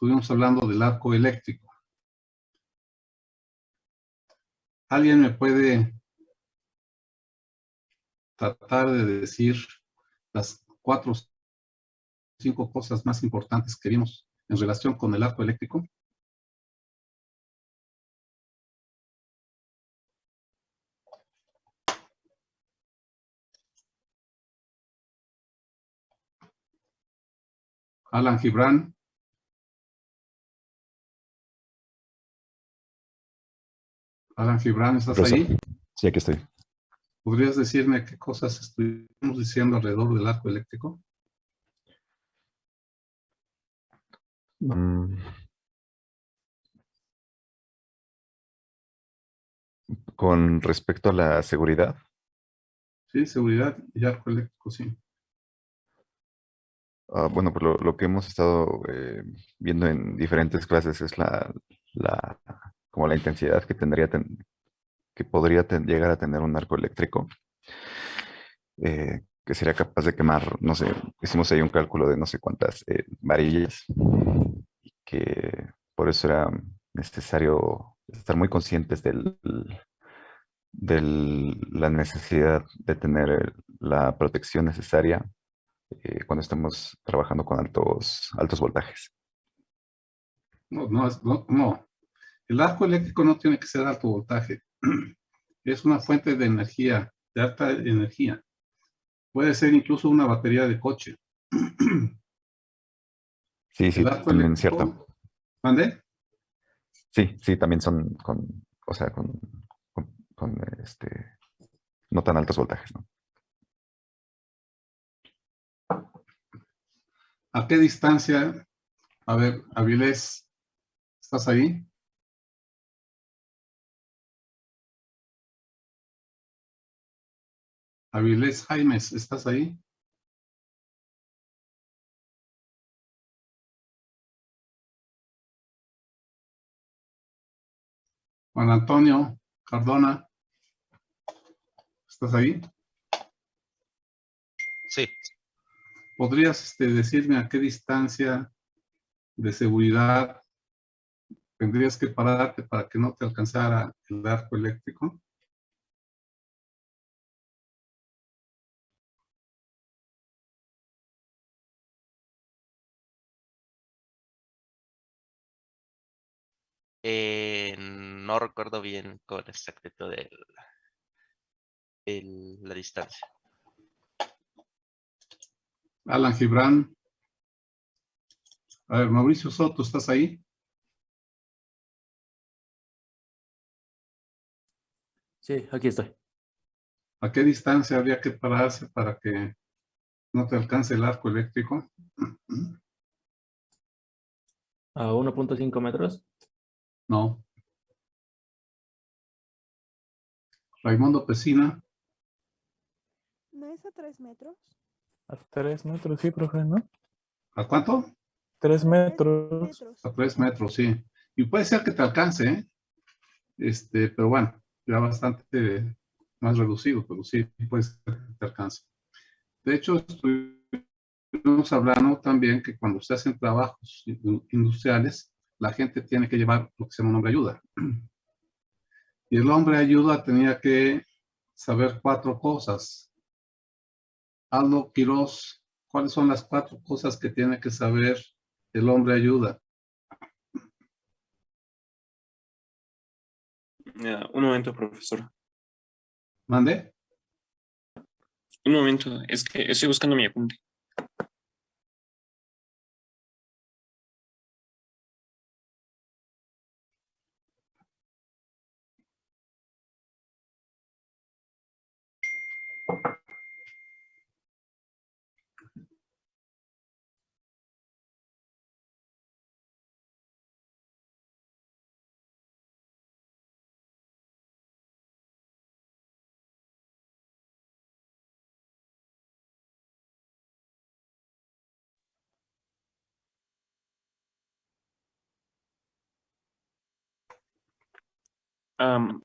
estuvimos hablando del arco eléctrico. ¿Alguien me puede tratar de decir las 4 o 5 cosas más importantes que vimos en relación con el arco eléctrico? Alan Gibran. Alan Gibran, ¿estás Profesor. ahí? Sí, aquí estoy. ¿Podrías decirme qué cosas estuvimos diciendo alrededor del arco eléctrico? Con respecto a la seguridad, Sí, seguridad y arco eléctrico, sí. bueno, pues lo que hemos estado viendo en diferentes clases es como la intensidad que que podría llegar a tener un arco eléctrico, que sería capaz de quemar, no sé, hicimos ahí un cálculo de no sé cuántas varillas, y que por eso era necesario estar muy conscientes de la necesidad de tener la protección necesaria cuando estamos trabajando con altos voltajes. No. El arco eléctrico no tiene que ser alto voltaje. Es una fuente de energía, de alta energía. Puede ser incluso una batería de coche. Sí, El sí, arco también es cierto. eléctrico, ¿mande? Sí, también son o sea, no tan altos voltajes, ¿no? ¿A qué distancia? A ver, Avilés, ¿estás ahí? Avilés Jaimes, ¿estás ahí? Juan Antonio Cardona, ¿estás ahí? Sí. ¿Podrías decirme a qué distancia de seguridad tendrías que pararte para que no te alcanzara el arco eléctrico? No recuerdo bien con exactitud la distancia. Alan Gibran. A ver, Mauricio Soto, ¿estás ahí? Sí, aquí estoy. ¿A qué distancia habría que pararse para que no te alcance el arco eléctrico? A 1.5 metros. No. Raimundo Pesina. ¿No es a 3 metros? A 3 metros, sí, profe, ¿no? ¿A cuánto? 3 3 metros. metros. A 3 metros, sí. Y puede ser que te alcance, ¿eh? Pero bueno, ya bastante más reducido, pero sí, puede ser que te alcance. De hecho, estuvimos hablando también que cuando se hacen trabajos industriales, la gente tiene que llevar lo que se llama un hombre ayuda. Y el hombre ayuda tenía que saber 4 cosas. Aldo Quiroz, ¿cuáles son las 4 cosas que tiene que saber el hombre ayuda? Un momento, profesor. ¿Mande? Un momento, es que estoy buscando mi apunte. Am,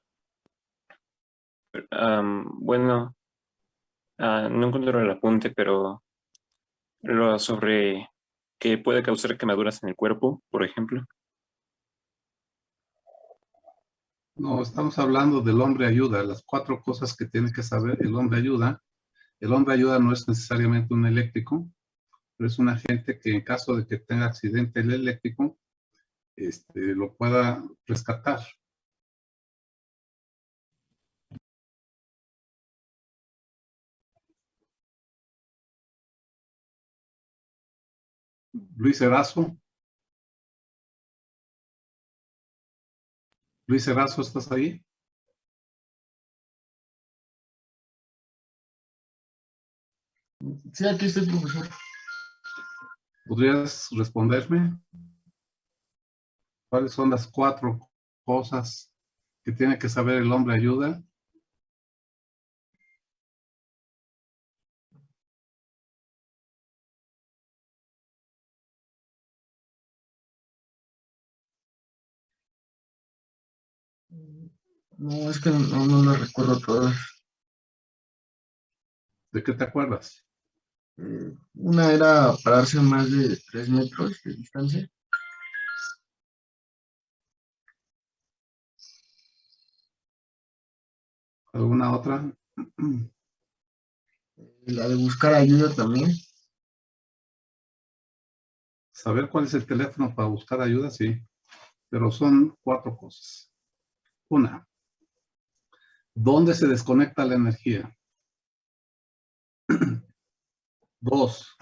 bueno, no encuentro el apunte, pero lo sobre que puede causar quemaduras en el cuerpo, por ejemplo. No, estamos hablando del hombre ayuda, las 4 cosas que tiene que saber el hombre ayuda. El hombre ayuda no es necesariamente un eléctrico, pero es un agente que en caso de que tenga accidente el eléctrico, lo pueda rescatar. Luis Erazo. Luis Erazo, ¿estás ahí? Sí, aquí estoy, profesor. ¿Podrías responderme? ¿Cuáles son las 4 cosas que tiene que saber el hombre ayuda? No, es que no lo recuerdo todas. ¿De qué te acuerdas? Una era pararse a más de 3 metros de distancia. ¿Alguna otra? La de buscar ayuda también. Saber cuál es el teléfono para buscar ayuda, sí. Pero son 4 cosas. Una, ¿dónde se desconecta la energía? 2,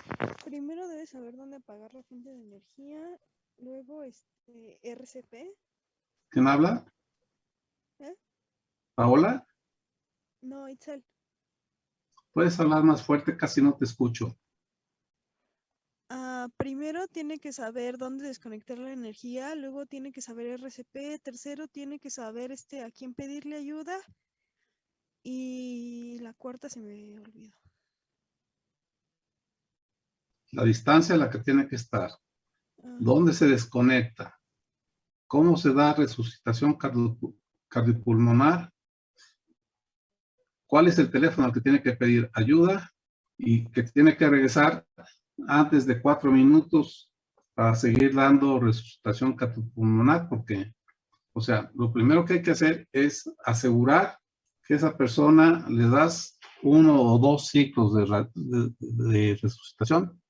Primero debes saber dónde apagar la fuente de energía. Luego, RCP. ¿quién habla? ¿Eh? ¿Paola? No, Itzel. ¿Puedes hablar más fuerte? Casi no te escucho. Primero tiene que saber dónde desconectar la energía. Luego tiene que saber RCP. Tercero tiene que saber a quién pedirle ayuda. Y la cuarta se me olvidó. La distancia a la que tiene que estar. Ah, ¿Dónde se desconecta? ¿Cómo se da resucitación cardiopulmonar? ¿Cuál es el teléfono al que tiene que pedir ayuda? Y que tiene que regresar antes de 4 minutos para seguir dando resucitación cardiopulmonar, porque, o sea, lo primero que hay que hacer es asegurar que esa persona le das 1 o 2 ciclos de resucitación,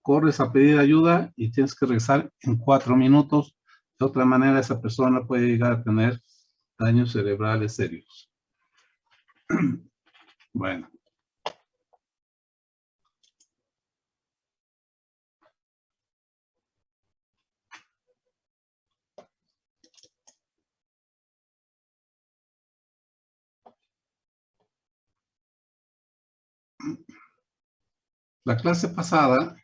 corres a pedir ayuda y tienes que regresar en 4 minutos. De otra manera, esa persona puede llegar a tener daños cerebrales serios. Bueno. La clase pasada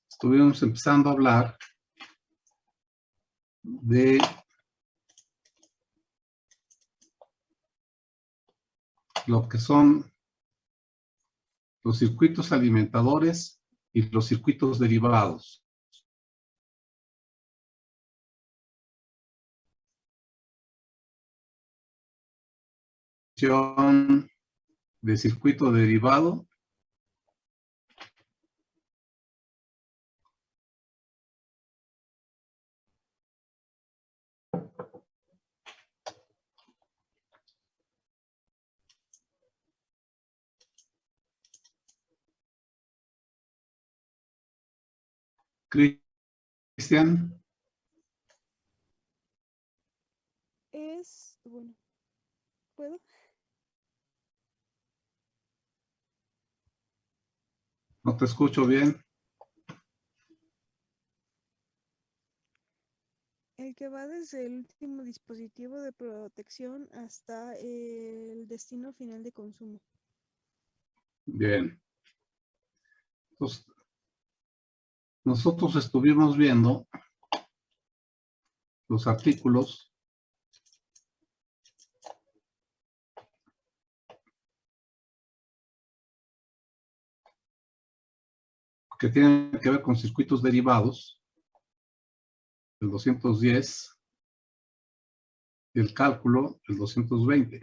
estuvimos empezando a hablar de lo que son los circuitos alimentadores y los circuitos derivados. De circuito derivado Cristian, bueno, ¿puedo? no te escucho bien. El que va desde el último dispositivo de protección hasta el destino final de consumo. Bien. Entonces, nosotros estuvimos viendo los artículos que tienen que ver con circuitos derivados, el 210, y el cálculo, el 220.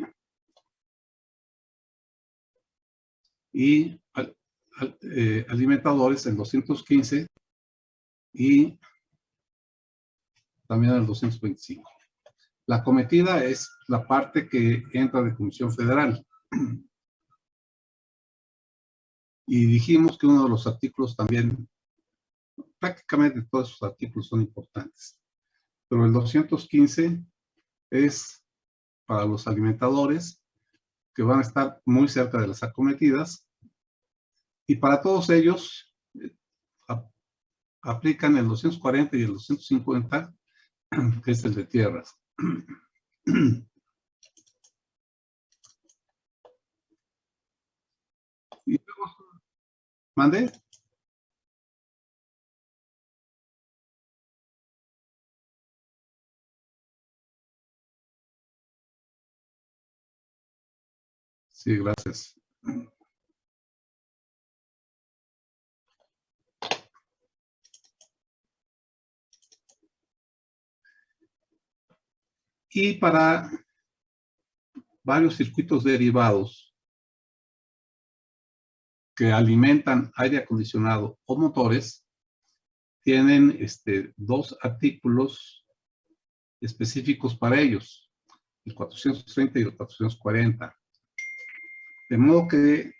Y alimentadores, el 215 y también el 225. La cometida es la parte que entra de Comisión Federal. Y dijimos que uno de los artículos también, prácticamente todos esos artículos son importantes. Pero el 215 es para los alimentadores que van a estar muy cerca de las acometidas. Y para todos ellos aplican el 240 y el 250, que es el de tierras. Y luego, ¿mande? Sí, gracias. Y para varios circuitos derivados que alimentan aire acondicionado o motores, tienen dos artículos específicos para ellos, el 430 y el 440. De modo que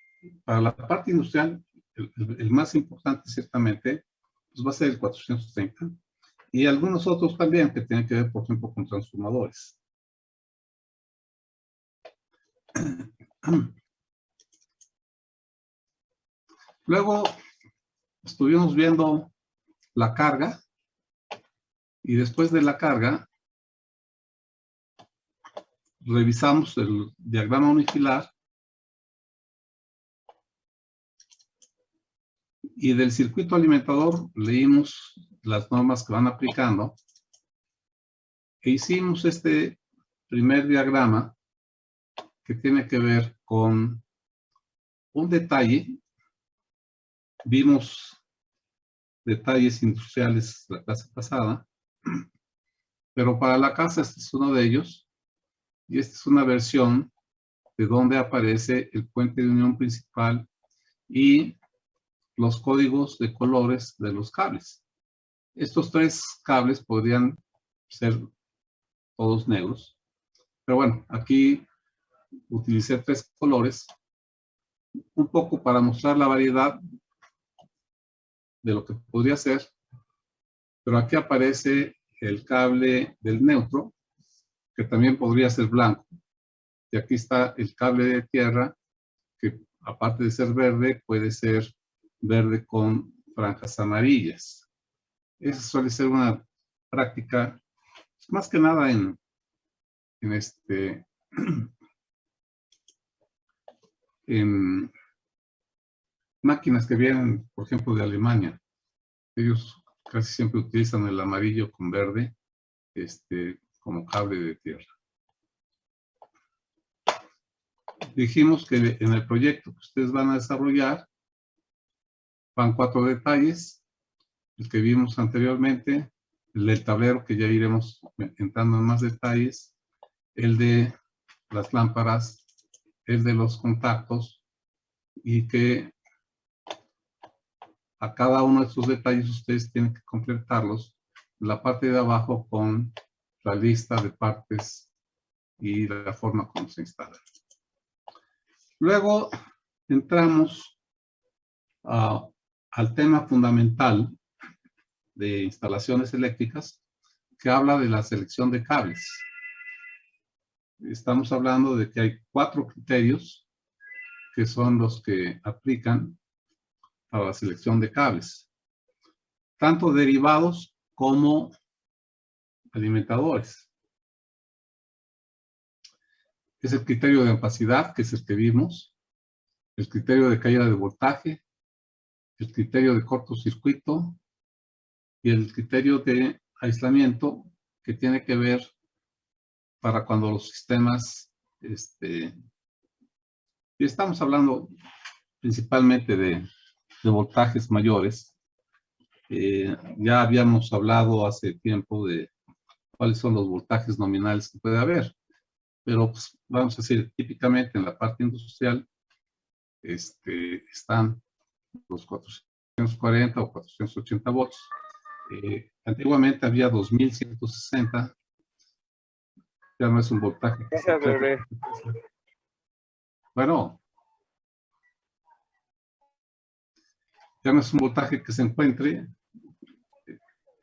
para la parte industrial, el más importante ciertamente, pues va a ser el 430. Y algunos otros también que tienen que ver, por ejemplo, con transformadores. Luego estuvimos viendo la carga y después de la carga revisamos el diagrama unifilar y del circuito alimentador leímos las normas que van aplicando e hicimos este primer diagrama que tiene que ver con un detalle. Vimos detalles industriales la clase pasada, pero para la casa este es uno de ellos y esta es una versión de donde aparece el puente de unión principal y los códigos de colores de los cables. Estos tres cables podrían ser todos negros, pero bueno, aquí utilicé tres colores, un poco para mostrar la variedad de lo que podría ser, pero aquí aparece el cable del neutro, que también podría ser blanco, y aquí está el cable de tierra, que aparte de ser verde, puede ser verde con franjas amarillas. Esa suele ser una práctica, más que nada en máquinas que vienen, por ejemplo, de Alemania. Ellos casi siempre utilizan el amarillo con verde como cable de tierra. Dijimos que en el proyecto que ustedes van a desarrollar van 4 detalles, el que vimos anteriormente, el del tablero que ya iremos entrando en más detalles, el de las lámparas, el de los contactos, y que a cada uno de estos detalles ustedes tienen que completarlos en la parte de abajo con la lista de partes y la forma como se instala. Luego entramos al tema fundamental de instalaciones eléctricas, que habla de la selección de cables. Estamos hablando de que hay 4 criterios que son los que aplican para la selección de cables, tanto derivados como alimentadores. Es el criterio de opacidad, que es el que vimos, el criterio de caída de voltaje, el criterio de cortocircuito y el criterio de aislamiento, que tiene que ver para cuando los sistemas, y estamos hablando principalmente de voltajes mayores. Ya habíamos hablado hace tiempo de cuáles son los voltajes nominales que puede haber, pero pues, vamos a decir, típicamente en la parte industrial están los 440 o 480 volts. Antiguamente había 2160. Ya no es un voltaje. Gracias, bebé. Bueno, ya no es un voltaje que se encuentre.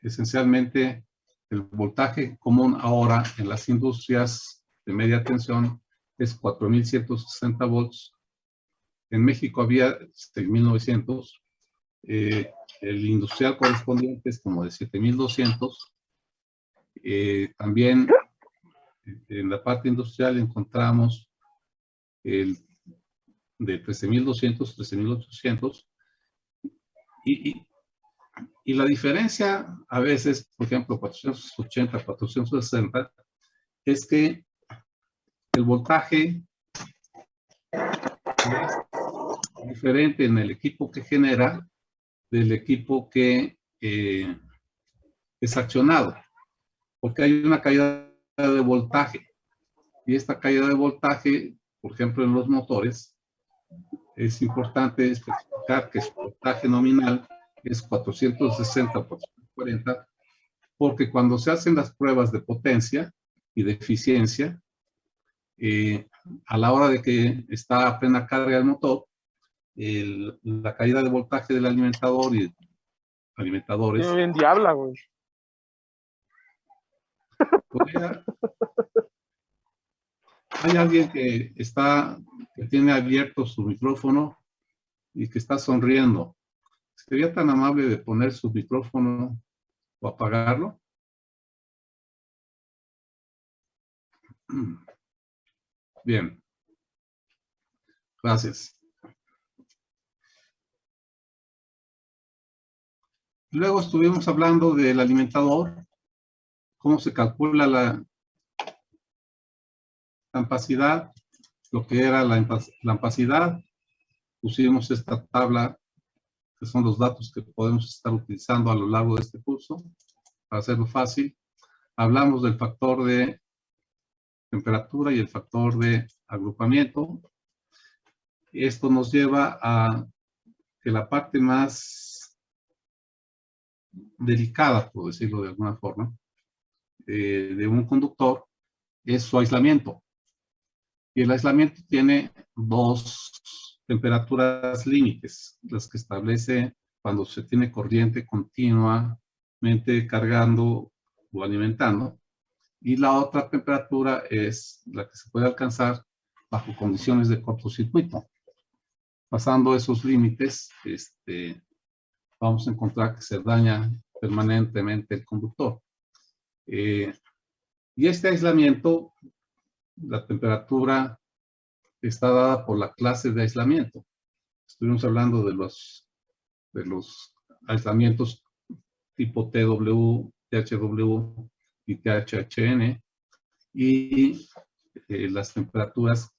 Esencialmente, el voltaje común ahora en las industrias de media tensión es 4160 volts. En México había 6900. El industrial correspondiente es como de 7200. También en la parte industrial encontramos el de 13200, 13800. Y la diferencia a veces, por ejemplo, 480, 460, es que el voltaje es diferente en el equipo que genera del equipo que es accionado, porque hay una caída de voltaje. Y esta caída de voltaje, por ejemplo, en los motores, es importante especificar que su voltaje nominal es 460 por 440, porque cuando se hacen las pruebas de potencia y de eficiencia, a la hora de que está a plena carga el motor, la caída de voltaje del alimentador y alimentadores. Tiene bien diabla, güey. Hay alguien que tiene abierto su micrófono y que está sonriendo. ¿Sería tan amable de poner su micrófono o apagarlo? Bien. Gracias. Luego estuvimos hablando del alimentador, cómo se calcula la ampacidad, lo que era la ampacidad. Pusimos esta tabla, que son los datos que podemos estar utilizando a lo largo de este curso, para hacerlo fácil. Hablamos del factor de temperatura y el factor de agrupamiento. Esto nos lleva a que la parte más delicada, por decirlo de alguna forma, de un conductor es su aislamiento. Y el aislamiento tiene dos temperaturas límites, las que establece cuando se tiene corriente continuamente cargando o alimentando. Y la otra temperatura es la que se puede alcanzar bajo condiciones de cortocircuito. Pasando esos límites, vamos a encontrar que se daña permanentemente el conductor. Y este aislamiento, la temperatura está dada por la clase de aislamiento. Estuvimos hablando de los aislamientos tipo TW, THW y THHN, y las temperaturas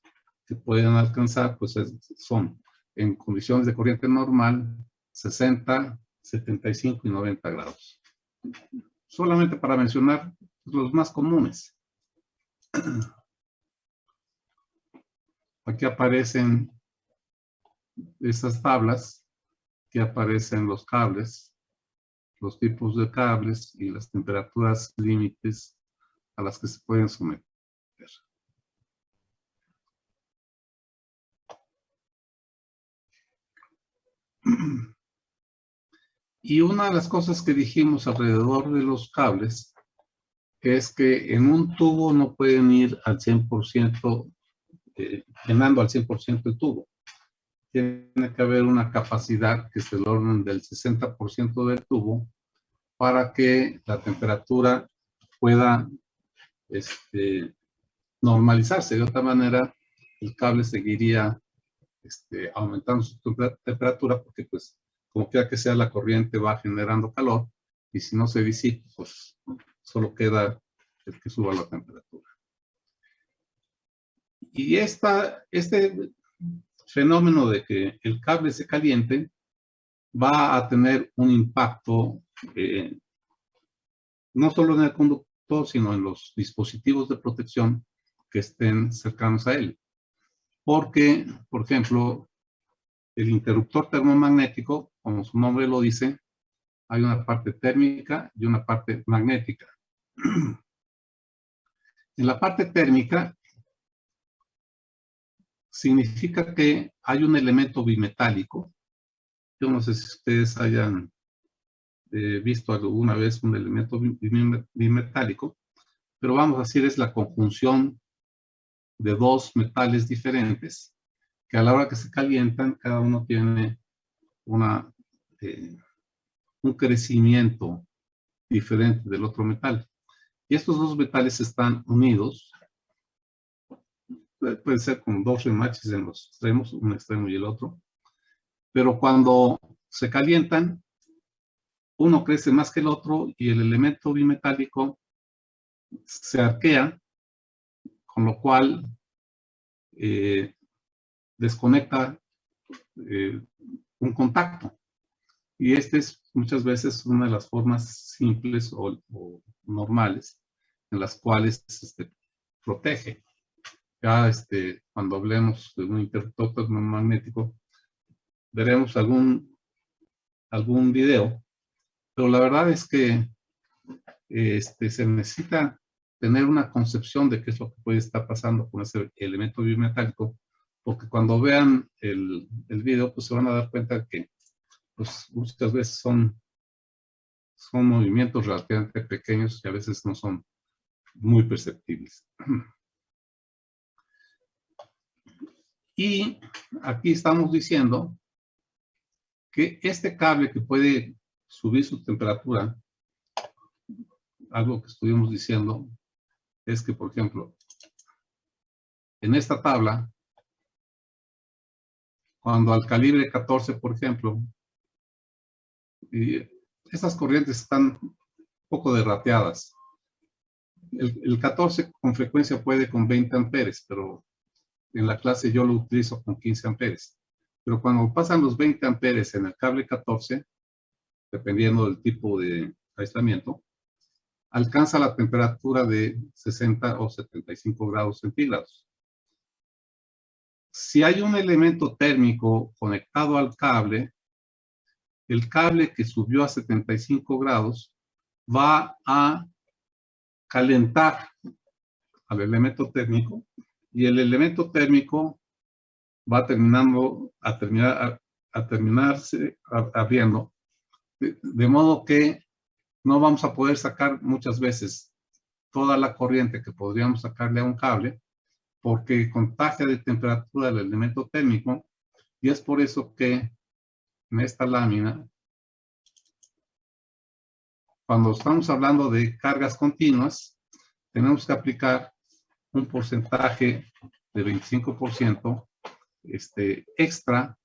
que pueden alcanzar pues son en condiciones de corriente normal 60, 75 y 90 grados. Solamente para mencionar los más comunes. Aquí aparecen estas tablas, que aparecen los cables, los tipos de cables y las temperaturas límites a las que se pueden someter. Y una de las cosas que dijimos alrededor de los cables es que en un tubo no pueden ir al 100%, llenando al 100% el tubo. Tiene que haber una capacidad que es del orden del 60% del tubo para que la temperatura pueda normalizarse. De otra manera, el cable seguiría aumentando su temperatura porque, pues, como quiera que sea, la corriente va generando calor y si no se disipa, pues, solo queda el que suba la temperatura. Y este fenómeno de que el cable se caliente va a tener un impacto no solo en el conductor, sino en los dispositivos de protección que estén cercanos a él. Porque, por ejemplo, el interruptor termomagnético, como su nombre lo dice, hay una parte térmica y una parte magnética. En la parte térmica significa que hay un elemento bimetálico. Yo no sé si ustedes hayan visto alguna vez un elemento bimetálico, pero vamos a decir es la conjunción de dos metales diferentes que a la hora que se calientan, cada uno tiene un crecimiento diferente del otro metal. Y estos dos metales están unidos, puede ser con dos remaches en los extremos, un extremo y el otro, pero cuando se calientan, uno crece más que el otro y el elemento bimetálico se arquea, con lo cual desconecta un contacto. Y este es muchas veces una de las formas simples o normales en las cuales protege. Ya cuando hablemos de un interruptor termomagnético, veremos algún video, pero la verdad es que se necesita tener una concepción de qué es lo que puede estar pasando con ese elemento bimetálico, porque cuando vean el video, pues se van a dar cuenta que pues, muchas veces son movimientos relativamente pequeños y a veces no son muy perceptibles. Y aquí estamos diciendo que este cable que puede subir su temperatura, algo que estuvimos diciendo, es que, por ejemplo, en esta tabla, cuando al calibre 14, por ejemplo, y estas corrientes están un poco derrateadas. El 14 con frecuencia puede con 20 amperes, pero en la clase yo lo utilizo con 15 amperes. Pero cuando pasan los 20 amperes en el cable 14, dependiendo del tipo de aislamiento, alcanza la temperatura de 60 o 75 grados centígrados. Si hay un elemento térmico conectado al cable, el cable que subió a 75 grados va a calentar al elemento térmico y el elemento térmico va a terminarse abriendo, de modo que no vamos a poder sacar muchas veces toda la corriente que podríamos sacarle a un cable porque contagia de temperatura el elemento térmico y es por eso que en esta lámina, cuando estamos hablando de cargas continuas, tenemos que aplicar un porcentaje de 25% extra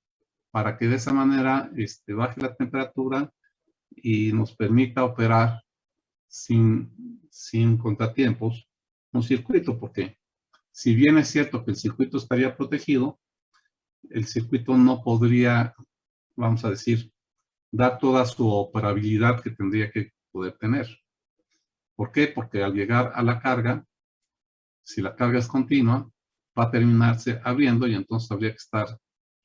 para que de esa manera baje la temperatura y nos permita operar sin contratiempos un circuito, porque si bien es cierto que el circuito estaría protegido, el circuito no podría, vamos a decir, dar toda su operabilidad que tendría que poder tener. ¿Por qué? Porque al llegar a la carga, si la carga es continua, va a terminarse abriendo y entonces habría que estar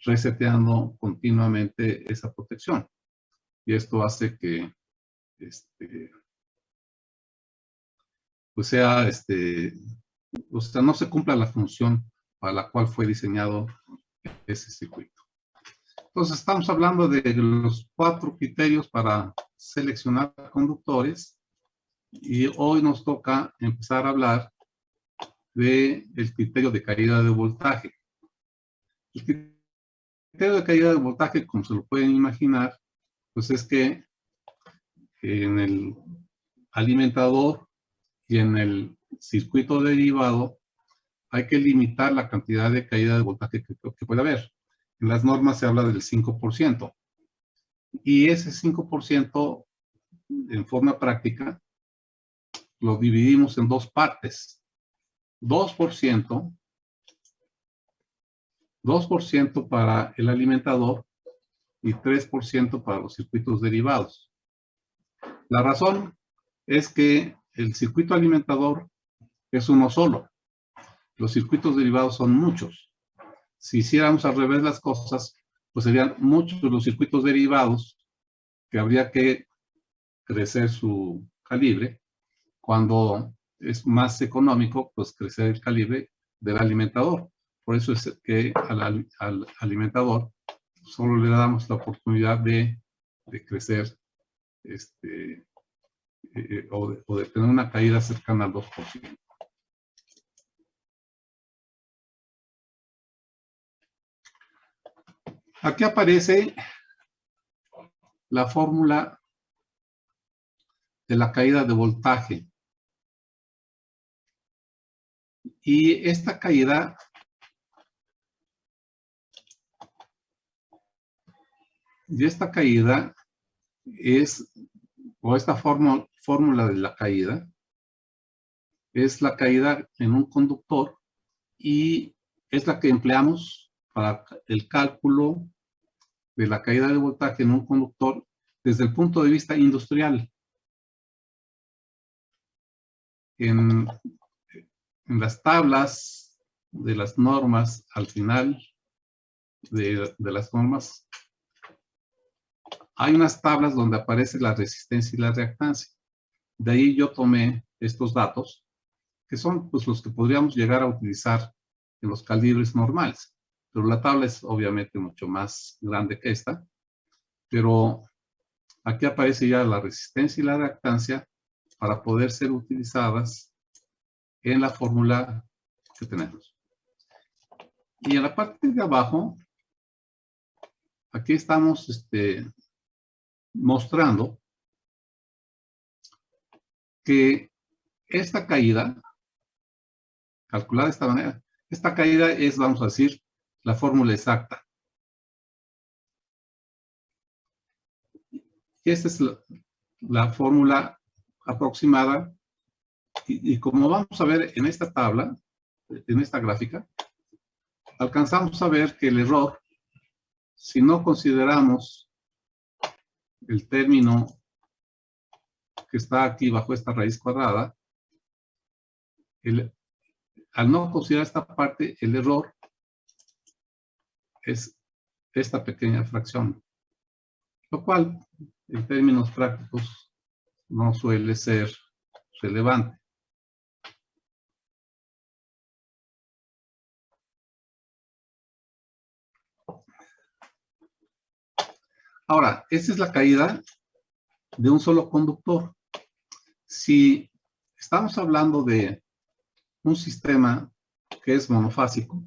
reseteando continuamente esa protección. Y esto hace que pues sea, o sea, no se cumpla la función para la cual fue diseñado ese circuito. Entonces estamos hablando de los 4 criterios para seleccionar conductores y hoy nos toca empezar a hablar del criterio de caída de voltaje. El criterio de caída de voltaje, como se lo pueden imaginar, pues es que en el alimentador y en el circuito derivado hay que limitar la cantidad de caída de voltaje que puede haber. En las normas se habla del 5%. Y ese 5% en forma práctica lo dividimos en dos partes. 2% para el alimentador y 3% para los circuitos derivados. La razón es que el circuito alimentador es uno solo. Los circuitos derivados son muchos. Si hiciéramos al revés las cosas, pues serían muchos de los circuitos derivados que habría que crecer su calibre, cuando es más económico, pues crecer el calibre del alimentador. Por eso es que al alimentador solo le damos la oportunidad de crecer o de tener una caída cercana al 2%. Aquí aparece la fórmula de la caída de voltaje. Y esta caída es, o esta fórmula de la caída, es la caída en un conductor y es la que empleamos para el cálculo de la caída de voltaje en un conductor desde el punto de vista industrial. En las tablas de las normas, al final de las normas, hay unas tablas donde aparece la resistencia y la reactancia. De ahí yo tomé estos datos, que son pues los que podríamos llegar a utilizar en los calibres normales. Pero la tabla es obviamente mucho más grande que esta. Pero aquí aparece ya la resistencia y la reactancia para poder ser utilizadas en la fórmula que tenemos. Y en la parte de abajo, aquí estamos mostrando que esta caída, calculada de esta manera, esta caída es, vamos a decir, la fórmula exacta. Y esta es la fórmula aproximada. Y como vamos a ver en esta tabla, en esta gráfica, alcanzamos a ver que el error, si no consideramos el término que está aquí bajo esta raíz cuadrada, al no considerar esta parte, el error es esta pequeña fracción, lo cual en términos prácticos no suele ser relevante. Ahora, esta es la caída de un solo conductor. Si estamos hablando de un sistema que es monofásico,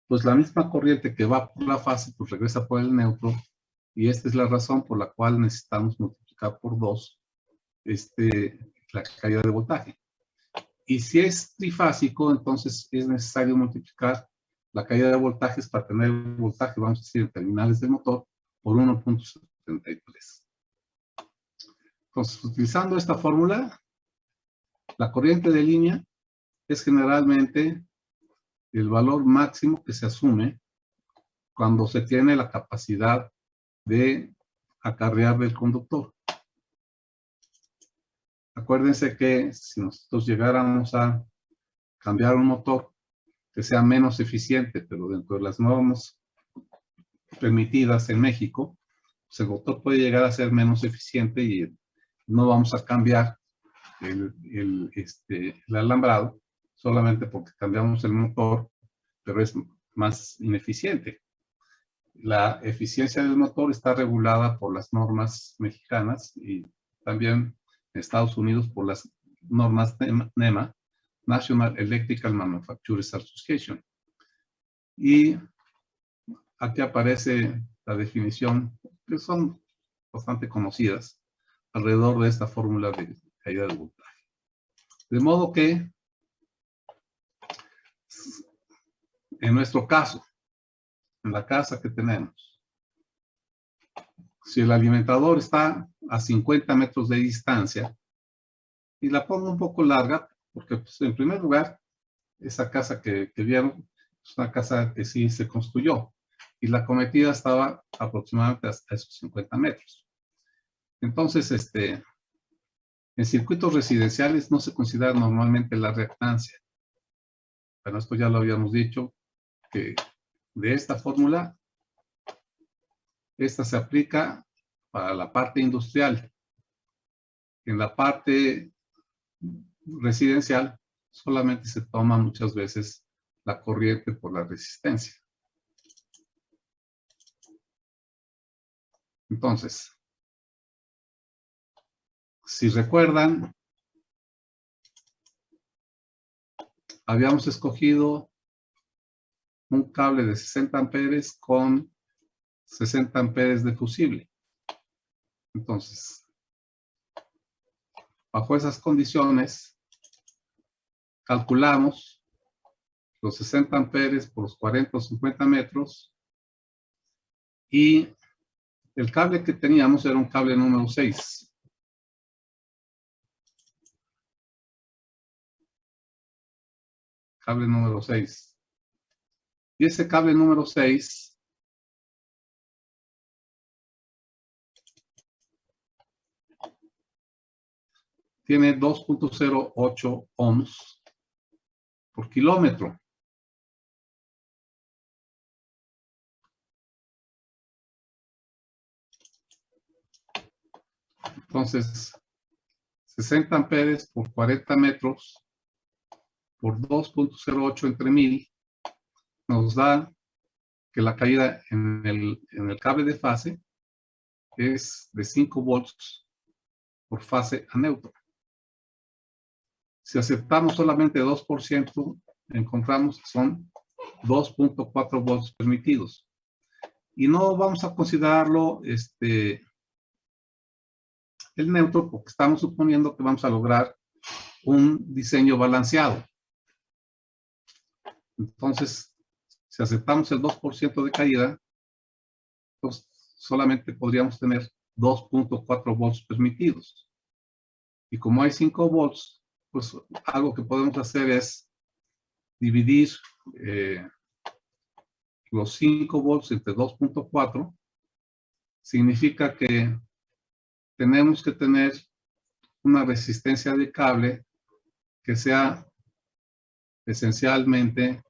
pues la misma corriente que va por la fase, pues regresa por el neutro, y esta es la razón por la cual necesitamos multiplicar por 2 la caída de voltaje. Y si es trifásico, entonces es necesario multiplicar la caída de voltajes para tener el voltaje, vamos a decir, en terminales del motor, por 1.73. Entonces, utilizando esta fórmula, la corriente de línea es generalmente el valor máximo que se asume cuando se tiene la capacidad de acarrear del conductor. Acuérdense que si nosotros llegáramos a cambiar un motor que sea menos eficiente, pero dentro de las normas permitidas en México, pues el motor puede llegar a ser menos eficiente y no vamos a cambiar el alambrado solamente porque cambiamos el motor, pero es más ineficiente. La eficiencia del motor está regulada por las normas mexicanas y también en Estados Unidos por las normas NEMA, National Electrical Manufacturers Association. Y aquí aparece la definición, que son bastante conocidas, alrededor de esta fórmula de caída de voltaje. De modo que, en nuestro caso, en la casa que tenemos, si el alimentador está a 50 metros de distancia, y la pongo un poco larga, porque pues, en primer lugar, esa casa que vieron es una casa que sí se construyó, y la cometida estaba aproximadamente hasta esos 50 metros. Entonces, en circuitos residenciales no se considera normalmente la reactancia. Pero esto ya lo habíamos dicho, que de esta fórmula Esta se aplica para la parte industrial. En la parte residencial solamente se toma muchas veces la corriente por la resistencia. Entonces, si recuerdan, habíamos escogido un cable de 60 amperes con 60 amperes de fusible. Entonces, bajo esas condiciones, calculamos los 60 amperes por los 40 o 50 metros y el cable que teníamos era un cable número 6. Cable número 6. Y ese cable número 6 tiene 2.08 ohms por kilómetro. Entonces, 60 amperes por 40 metros por 2.08 entre 1000 nos da que la caída en el cable de fase es de 5 volts por fase a neutro. Si aceptamos solamente 2%, encontramos que son 2.4 volts permitidos. Y no vamos a considerarlo el neutro porque estamos suponiendo que vamos a lograr un diseño balanceado. Entonces, si aceptamos el 2% de caída, pues solamente podríamos tener 2.4 volts permitidos. Y como hay 5 volts, pues algo que podemos hacer es dividir los 5 volts entre 2.4. Significa que tenemos que tener una resistencia de cable que sea esencialmente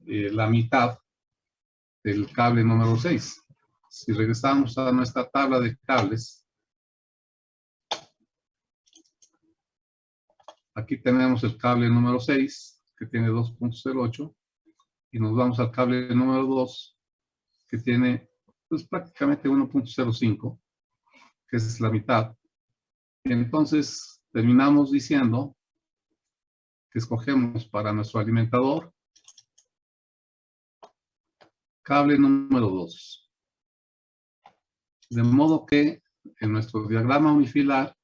la mitad del cable número 6. Si regresamos a nuestra tabla de cables, aquí tenemos el cable número 6, que tiene 2.08, y nos vamos al cable número 2, que tiene pues, prácticamente 1.05, que es la mitad. Y entonces terminamos diciendo que escogemos para nuestro alimentador cable número 2. De modo que en nuestro diagrama unifilar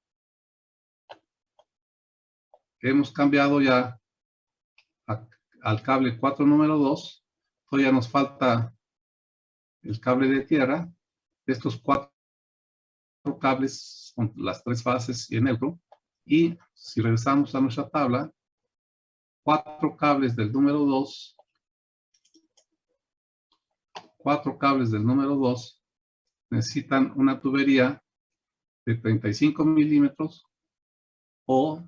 hemos cambiado ya al cable 4 número 2. Todavía nos falta el cable de tierra. Estos 4 cables son las 3 fases y el neutro. Y si regresamos a nuestra tabla, 4 cables del número 2, 4 cables del número 2 necesitan una tubería de 35 milímetros o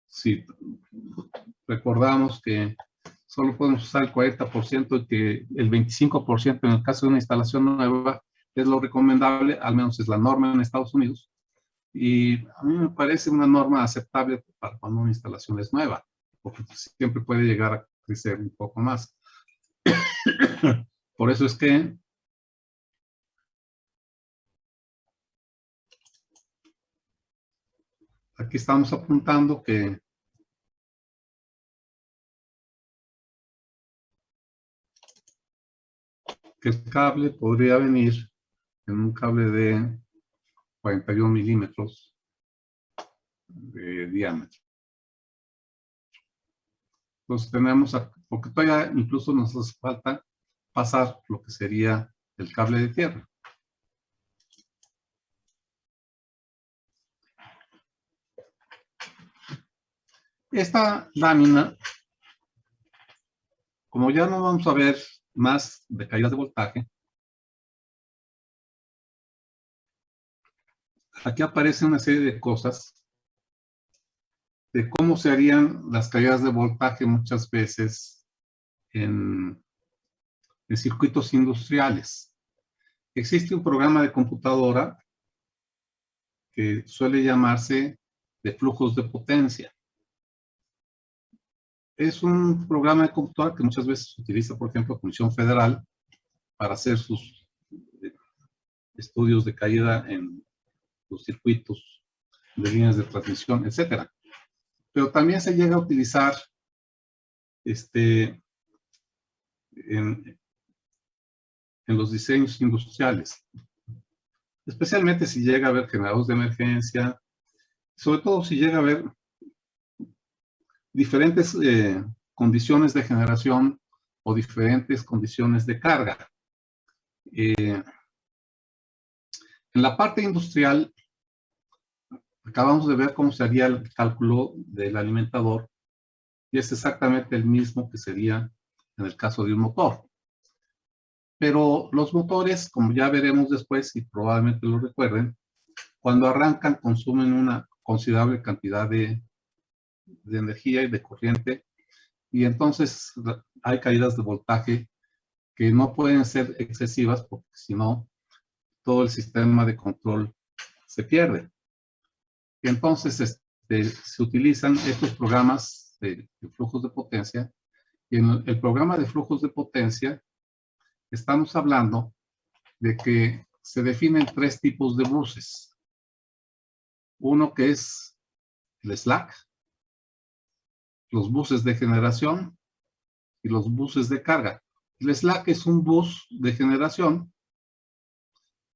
si recordamos que solo podemos usar el 40% y que el 25% en el caso de una instalación nueva es lo recomendable, al menos es la norma en Estados Unidos. Y a mí me parece una norma aceptable para cuando una instalación es nueva, porque siempre puede llegar a crecer un poco más. Por eso es que aquí estamos apuntando que el cable podría venir en un cable de 41 milímetros de diámetro. Entonces tenemos, porque todavía incluso nos hace falta pasar lo que sería el cable de tierra. Esta lámina, como ya no vamos a ver más de caídas de voltaje, aquí aparece una serie de cosas de cómo se harían las caídas de voltaje muchas veces en en circuitos industriales. Existe un programa de computadora que suele llamarse de flujos de potencia. Es un programa de computadora que muchas veces se utiliza, por ejemplo, Comisión Federal para hacer sus estudios de caída en los circuitos de líneas de transmisión, etcétera. Pero también se llega a utilizar en los diseños industriales, especialmente si llega a haber generadores de emergencia, sobre todo si llega a haber diferentes condiciones de generación o diferentes condiciones de carga. En la parte industrial, acabamos de ver cómo se haría el cálculo del alimentador y es exactamente el mismo que sería en el caso de un motor. Pero los motores, como ya veremos después y probablemente lo recuerden, cuando arrancan consumen una considerable cantidad de energía y de corriente y entonces hay caídas de voltaje que no pueden ser excesivas porque si no, todo el sistema de control se pierde. Y entonces se utilizan estos programas de flujos de potencia. Y en el programa de flujos de potencia estamos hablando de que se definen 3 tipos de buses. Uno que es el slack, los buses de generación y los buses de carga. El slack es un bus de generación,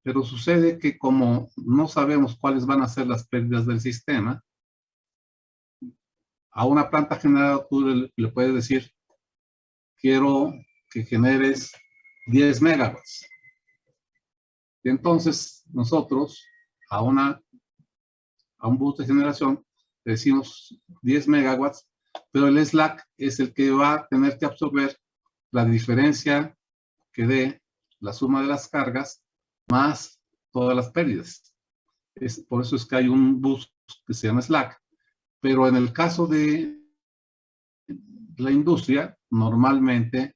pero sucede que como no sabemos cuáles van a ser las pérdidas del sistema, a una planta generadora tú le puedes decir, quiero que generes 10 megawatts. Y entonces nosotros a un bus de generación le decimos 10 megawatts, pero el slack es el que va a tener que absorber la diferencia que dé la suma de las cargas más todas las pérdidas. Por eso es que hay un bus que se llama slack. Pero en el caso de la industria, normalmente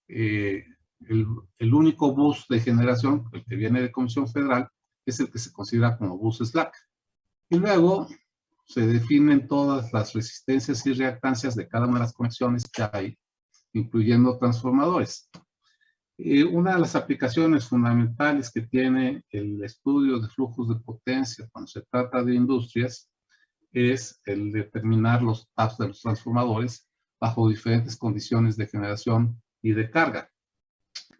el único bus de generación, el que viene de Comisión Federal, es el que se considera como bus slack. Y luego se definen todas las resistencias y reactancias de cada una de las conexiones que hay, incluyendo transformadores. Una de las aplicaciones fundamentales que tiene el estudio de flujos de potencia cuando se trata de industrias es el determinar los taps de los transformadores bajo diferentes condiciones de generación y de carga,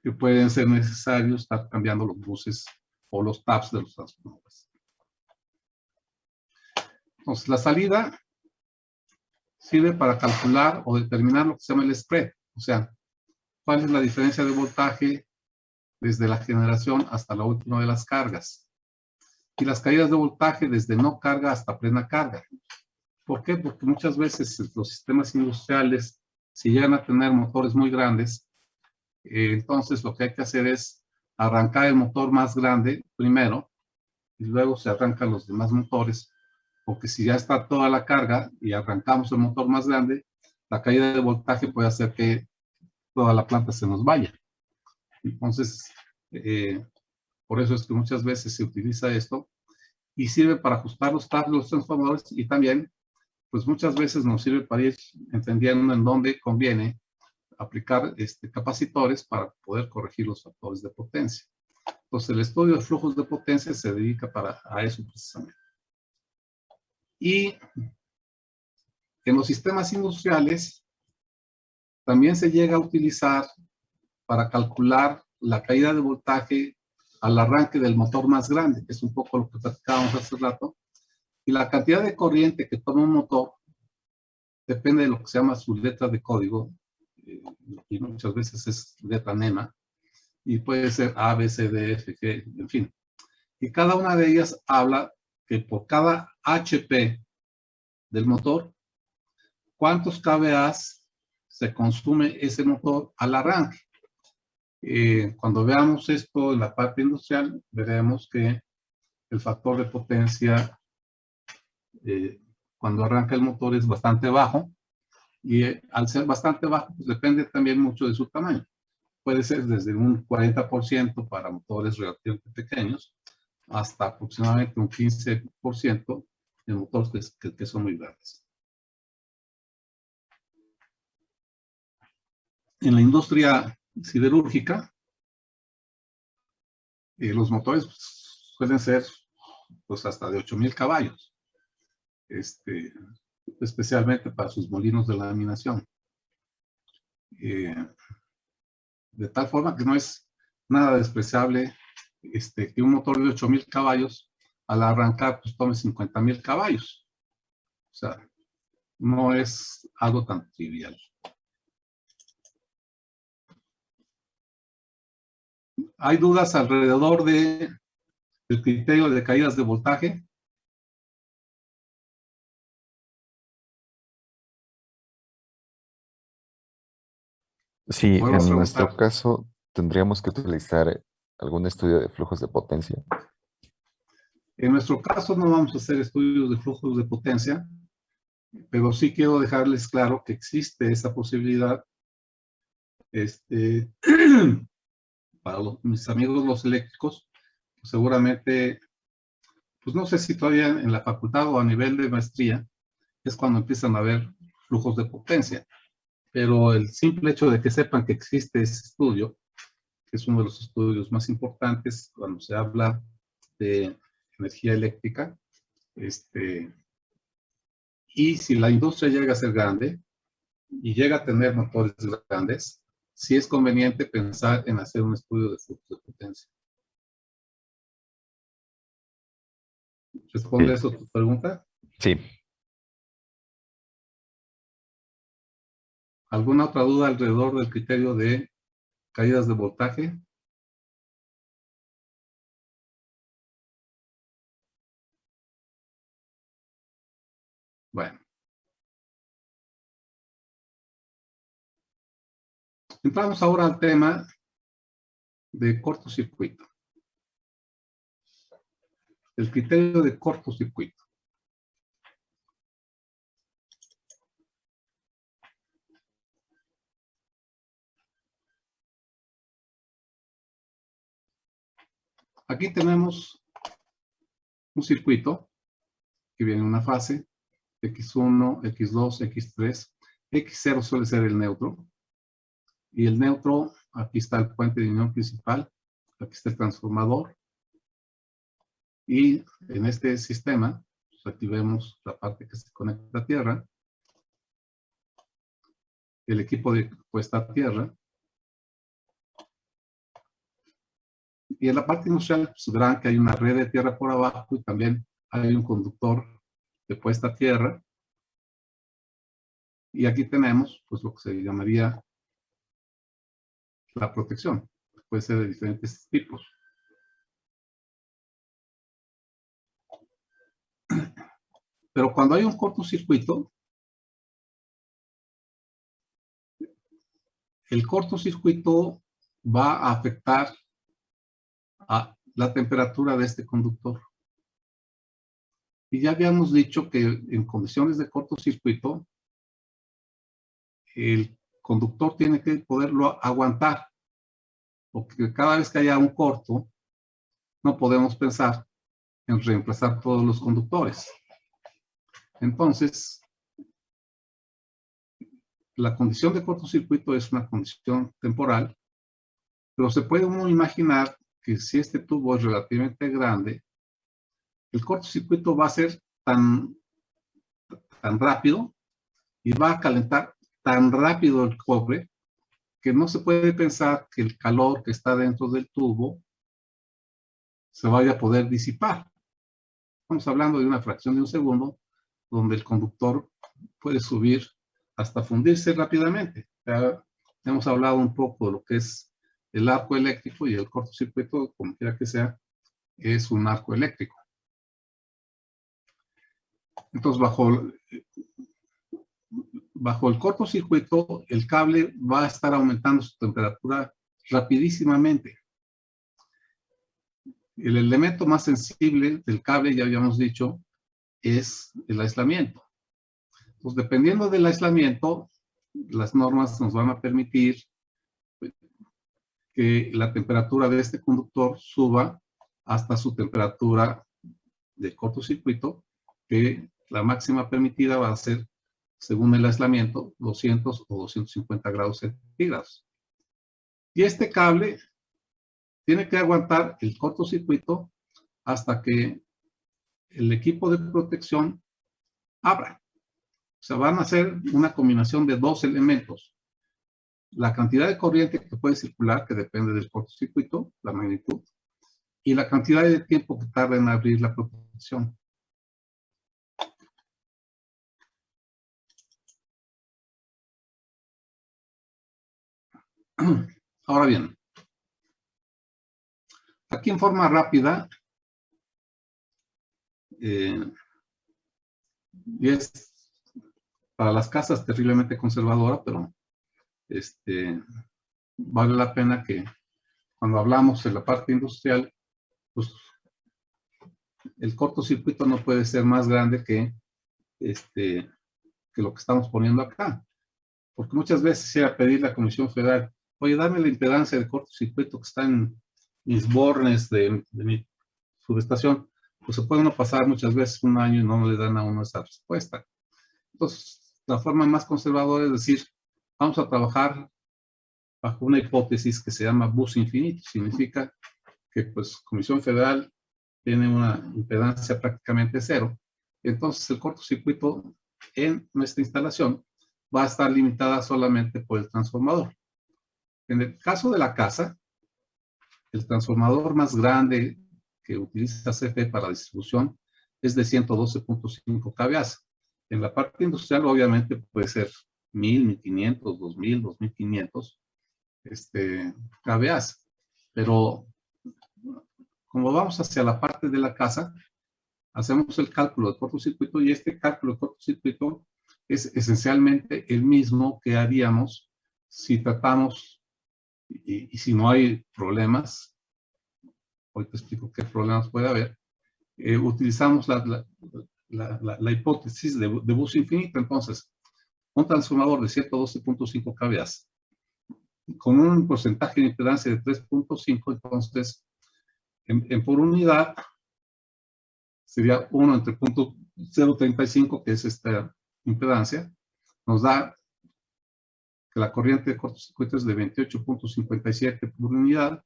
que pueden ser necesarios estar cambiando los buses o los taps de los transformadores. Entonces, la salida sirve para calcular o determinar lo que se llama el spread, o sea, cuál es la diferencia de voltaje desde la generación hasta la última de las cargas. Y las caídas de voltaje desde no carga hasta plena carga. ¿Por qué? Porque muchas veces los sistemas industriales, si llegan a tener motores muy grandes, entonces lo que hay que hacer es arrancar el motor más grande primero y luego se arrancan los demás motores, porque si ya está toda la carga y arrancamos el motor más grande, la caída de voltaje puede hacer que toda la planta se nos vaya. Entonces, por eso es que muchas veces se utiliza esto y sirve para ajustar los taps de los transformadores y también, pues muchas veces nos sirve para ir entendiendo en dónde conviene aplicar capacitores para poder corregir los factores de potencia. Entonces, el estudio de flujos de potencia se dedica a eso precisamente. Y en los sistemas industriales también se llega a utilizar para calcular la caída de voltaje al arranque del motor más grande, que es un poco lo que platicábamos hace rato. Y la cantidad de corriente que toma un motor depende de lo que se llama su letra de código, y muchas veces es letra NEMA, y puede ser A, B, C, D, F, G, en fin. Y cada una de ellas habla que por cada HP del motor, ¿cuántos kVAs se consume ese motor al arranque? Cuando veamos esto en la parte industrial, veremos que el factor de potencia cuando arranca el motor es bastante bajo y al ser bastante bajo, pues depende también mucho de su tamaño. puede ser desde un 40% para motores relativamente pequeños hasta aproximadamente un 15% en motores que son muy grandes. En la industria siderúrgica, los motores suelen ser pues, hasta de 8,000 caballos, especialmente para sus molinos de laminación. De tal forma que no es nada despreciable que un motor de 8,000 caballos al arrancar pues tome 50,000 caballos. O sea, no es algo tan trivial. Hay dudas alrededor del criterio de caídas de voltaje. Sí, Vuelvo a en preguntar. nuestro caso tendríamos que utilizar algún estudio de flujos de potencia. En nuestro caso no vamos a hacer estudios de flujos de potencia, pero sí quiero dejarles claro que existe esa posibilidad. Para mis amigos los eléctricos, pues seguramente, pues no sé si todavía en la facultad o a nivel de maestría, es cuando empiezan a haber flujos de potencia. Pero el simple hecho de que sepan que existe ese estudio, que es uno de los estudios más importantes cuando se habla de energía eléctrica, y si la industria llega a ser grande y llega a tener motores grandes, sí es conveniente pensar en hacer un estudio de flujos de potencia. ¿Responde eso a tu pregunta? Sí. ¿Alguna otra duda alrededor del criterio de caídas de voltaje? Bueno. Entramos ahora al tema de cortocircuito. El criterio de cortocircuito. Aquí tenemos un circuito que viene en una fase, X1, X2, X3. X0 suele ser el neutro. Y el neutro, aquí está el puente de unión principal, aquí está el transformador. Y en este sistema, pues aquí vemos la parte que se conecta a tierra, el equipo de puesta a tierra. Y en la parte industrial, pues verán que hay una red de tierra por abajo y también hay un conductor de puesta a tierra. Y aquí tenemos, pues, lo que se llamaría la protección. Puede ser de diferentes tipos. Pero cuando hay un cortocircuito, el cortocircuito va a afectar a la temperatura de este conductor. Y ya habíamos dicho que en condiciones de cortocircuito, el conductor tiene que poderlo aguantar, porque cada vez que haya un corto, no podemos pensar en reemplazar todos los conductores. Entonces, la condición de cortocircuito es una condición temporal, pero se puede uno imaginar que si este tubo es relativamente grande, el cortocircuito va a ser tan rápido y va a calentar tan rápido el cobre que no se puede pensar que el calor que está dentro del tubo se vaya a poder disipar. Estamos hablando de una fracción de un segundo donde el conductor puede subir hasta fundirse rápidamente. Ya hemos hablado un poco de lo que es el arco eléctrico y el cortocircuito, como quiera que sea, es un arco eléctrico. Entonces, bajo el cortocircuito, el cable va a estar aumentando su temperatura rapidísimamente. El elemento más sensible del cable, ya habíamos dicho, es el aislamiento. Pues dependiendo del aislamiento, las normas nos van a permitir que la temperatura de este conductor suba hasta su temperatura de cortocircuito, que la máxima permitida va a ser, según el aislamiento, 200 o 250 grados centígrados. Y este cable tiene que aguantar el cortocircuito hasta que el equipo de protección abra. O sea, van a ser una combinación de dos elementos. La cantidad de corriente que puede circular, que depende del cortocircuito, la magnitud, y la cantidad de tiempo que tarda en abrir la protección. Ahora bien, aquí en forma rápida, y es para las casas terriblemente conservadora, pero vale la pena que cuando hablamos de la parte industrial, pues el cortocircuito no puede ser más grande que lo que estamos poniendo acá. Porque muchas veces era pedir a la Comisión Federal, oye, dame la impedancia de cortocircuito que está en mis bornes de mi subestación. Pues se puede uno pasar muchas veces un año y no le dan a uno esa respuesta. Entonces, la forma más conservadora es decir, vamos a trabajar bajo una hipótesis que se llama bus infinito. Significa que, pues, Comisión Federal tiene una impedancia prácticamente cero. Entonces, el cortocircuito en nuestra instalación va a estar limitada solamente por el transformador. En el caso de la casa, el transformador más grande que utiliza CFE para distribución es de 112.5 kVA. En la parte industrial, obviamente, puede ser 1000, 1500, 2000, 2500 kVA. Pero como vamos hacia la parte de la casa, hacemos el cálculo de cortocircuito y este cálculo de cortocircuito es esencialmente el mismo que haríamos si tratamos, y si no hay problemas, hoy te explico qué problemas puede haber, utilizamos la hipótesis de bus infinito. Entonces, un transformador de 112.5 kVA con un porcentaje de impedancia de 3.5, entonces, en por unidad, sería 1 entre 0.035, que es esta impedancia, nos da que la corriente de cortocircuito es de 28.57 por unidad,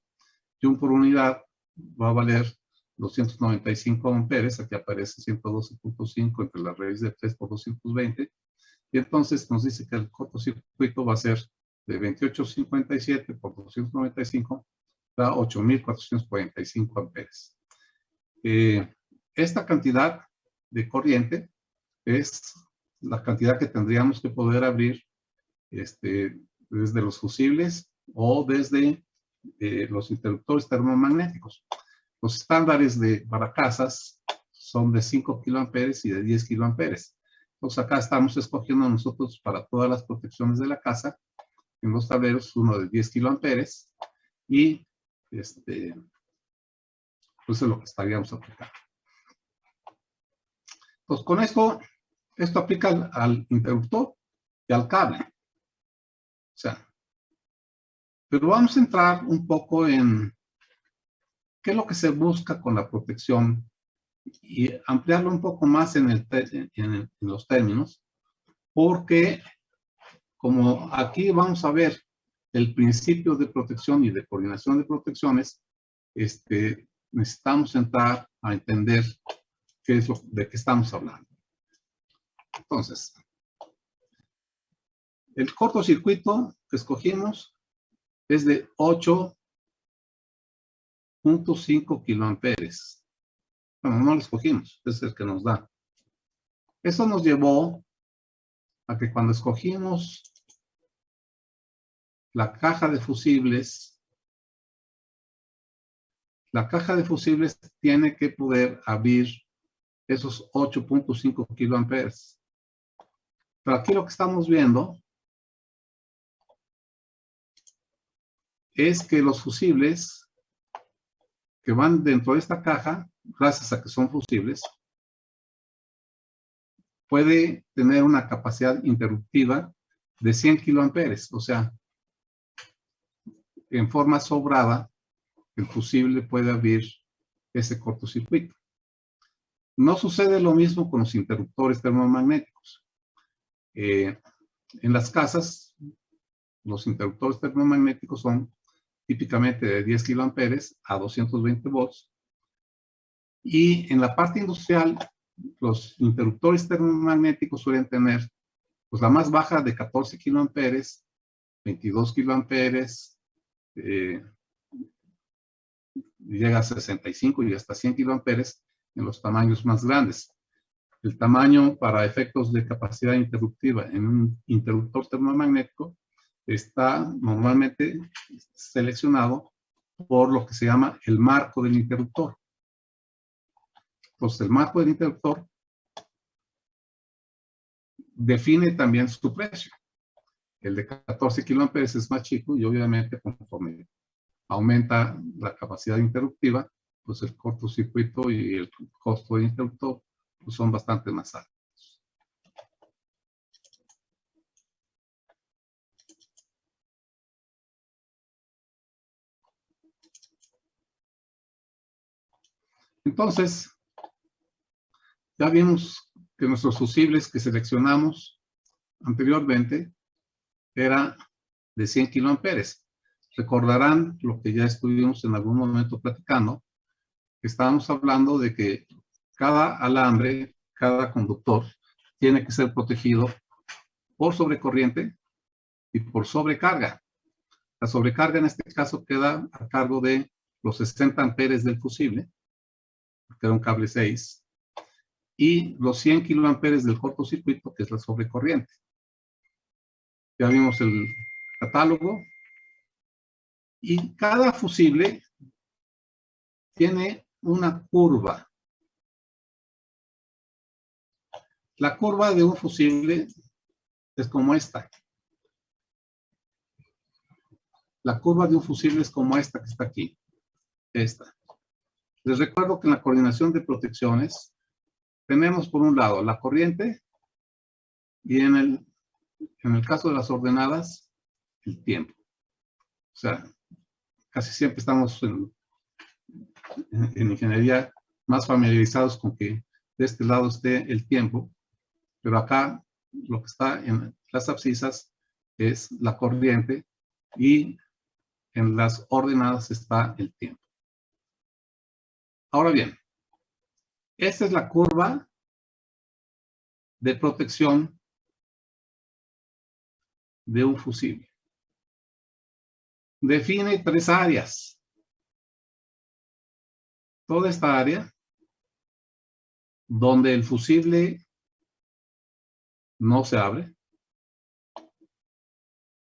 y 1 por unidad va a valer 295 amperes, aquí aparece 112.5 entre la raíz de 3 por 220, y entonces nos dice que el cortocircuito va a ser de 28.57 por 295, da 8.445 amperes. Esta cantidad de corriente es la cantidad que tendríamos que poder abrir desde los fusibles o desde los interruptores termomagnéticos. Los estándares para casas son de 5 kiloamperes y de 10 kiloamperes. Entonces acá estamos escogiendo nosotros para todas las protecciones de la casa en los tableros uno de 10 kiloamperes y pues es lo que estaríamos aplicando. Entonces con esto aplica al interruptor y al cable. O sea, pero vamos a entrar un poco en qué es lo que se busca con la protección y ampliarlo un poco más en los términos, porque como aquí vamos a ver el principio de protección y de coordinación de protecciones, necesitamos entrar a entender qué es de qué estamos hablando. Entonces, el cortocircuito que escogimos es de 8.5 kiloamperes. Bueno, no lo escogimos, es el que nos da. Eso nos llevó a que cuando escogimos la caja de fusibles tiene que poder abrir esos 8.5 kiloamperes. Pero aquí lo que estamos viendo es que los fusibles que van dentro de esta caja, gracias a que son fusibles, puede tener una capacidad interruptiva de 100 kiloamperes. O sea, en forma sobrada, el fusible puede abrir ese cortocircuito. No sucede lo mismo con los interruptores termomagnéticos. En las casas, los interruptores termomagnéticos son típicamente de 10 kiloamperes a 220 volts. Y en la parte industrial, los interruptores termomagnéticos suelen tener pues, la más baja de 14 kiloamperes, 22 kiloamperes, llega a 65 y hasta 100 kiloamperes en los tamaños más grandes. El tamaño para efectos de capacidad interruptiva en un interruptor termomagnético está normalmente seleccionado por lo que se llama el marco del interruptor. Entonces, el marco del interruptor define también su precio. El de 14 kiloamperes es más chico y obviamente conforme aumenta la capacidad interruptiva, pues el cortocircuito y el costo del interruptor pues son bastante más altos. Entonces, ya vimos que nuestros fusibles que seleccionamos anteriormente era de 100 kiloamperes. Recordarán lo que ya estuvimos en algún momento platicando. Estábamos hablando de que cada alambre, cada conductor, tiene que ser protegido por sobrecorriente y por sobrecarga. La sobrecarga en este caso queda a cargo de los 60 amperes del fusible, que era un cable 6, y los 100 kiloamperes del cortocircuito, que es la sobrecorriente. Ya vimos el catálogo. Y cada fusible tiene una curva. La curva de un fusible es como esta. La curva de un fusible es como esta que está aquí. Esta. Les recuerdo que en la coordinación de protecciones tenemos por un lado la corriente y en el caso de las ordenadas, el tiempo. O sea, casi siempre estamos en ingeniería más familiarizados con que de este lado esté el tiempo, pero acá lo que está en las abscisas es la corriente y en las ordenadas está el tiempo. Ahora bien, esta es la curva de protección de un fusible. Define 3 áreas. Toda esta área donde el fusible no se abre.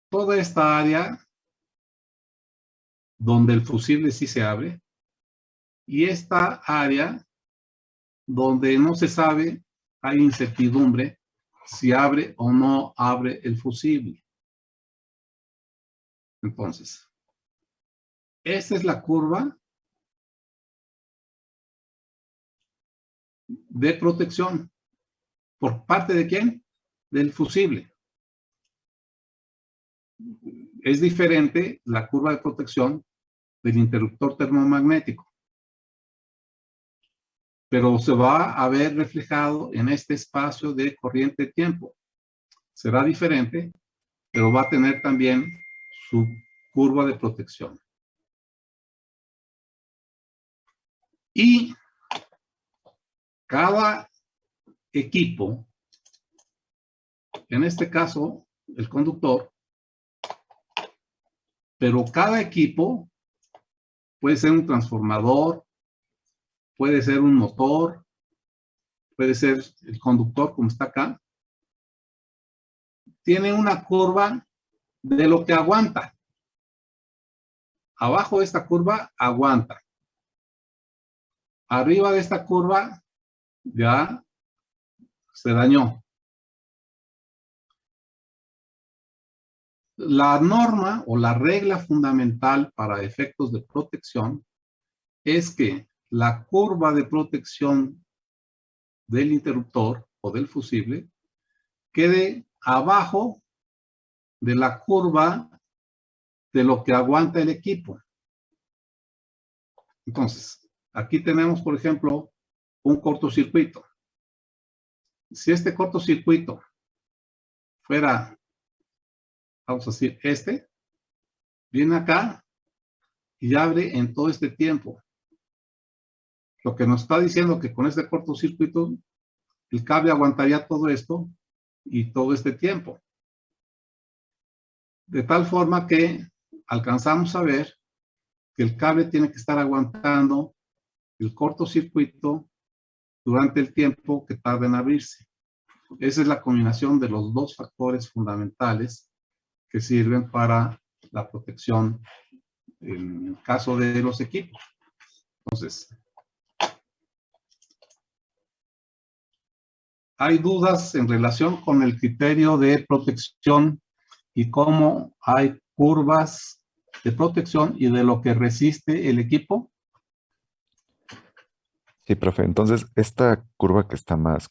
Toda esta área donde el fusible sí se abre. Y esta área donde no se sabe, hay incertidumbre si abre o no abre el fusible. Entonces, esta es la curva de protección. ¿Por parte de quién? Del fusible. Es diferente la curva de protección del interruptor termomagnético. Pero se va a ver reflejado en este espacio de corriente-tiempo. Será diferente, pero va a tener también su curva de protección. Y cada equipo, en este caso el conductor, pero cada equipo puede ser un transformador, puede ser un motor, puede ser el conductor como está acá, tiene una curva de lo que aguanta. Abajo de esta curva aguanta. Arriba de esta curva ya se dañó. La norma o la regla fundamental para efectos de protección es que la curva de protección del interruptor o del fusible quede abajo de la curva de lo que aguanta el equipo. Entonces, aquí tenemos, por ejemplo, un cortocircuito. Si este cortocircuito fuera, vamos a decir, viene acá y abre en todo este tiempo. Lo que nos está diciendo que con este cortocircuito, el cable aguantaría todo esto y todo este tiempo. De tal forma que alcanzamos a ver que el cable tiene que estar aguantando el cortocircuito durante el tiempo que tarda en abrirse. Esa es la combinación de los dos factores fundamentales que sirven para la protección en el caso de los equipos. Entonces, hay dudas en relación con el criterio de protección y cómo hay curvas de protección y de lo que resiste el equipo. Sí, profe. Entonces, esta curva que está más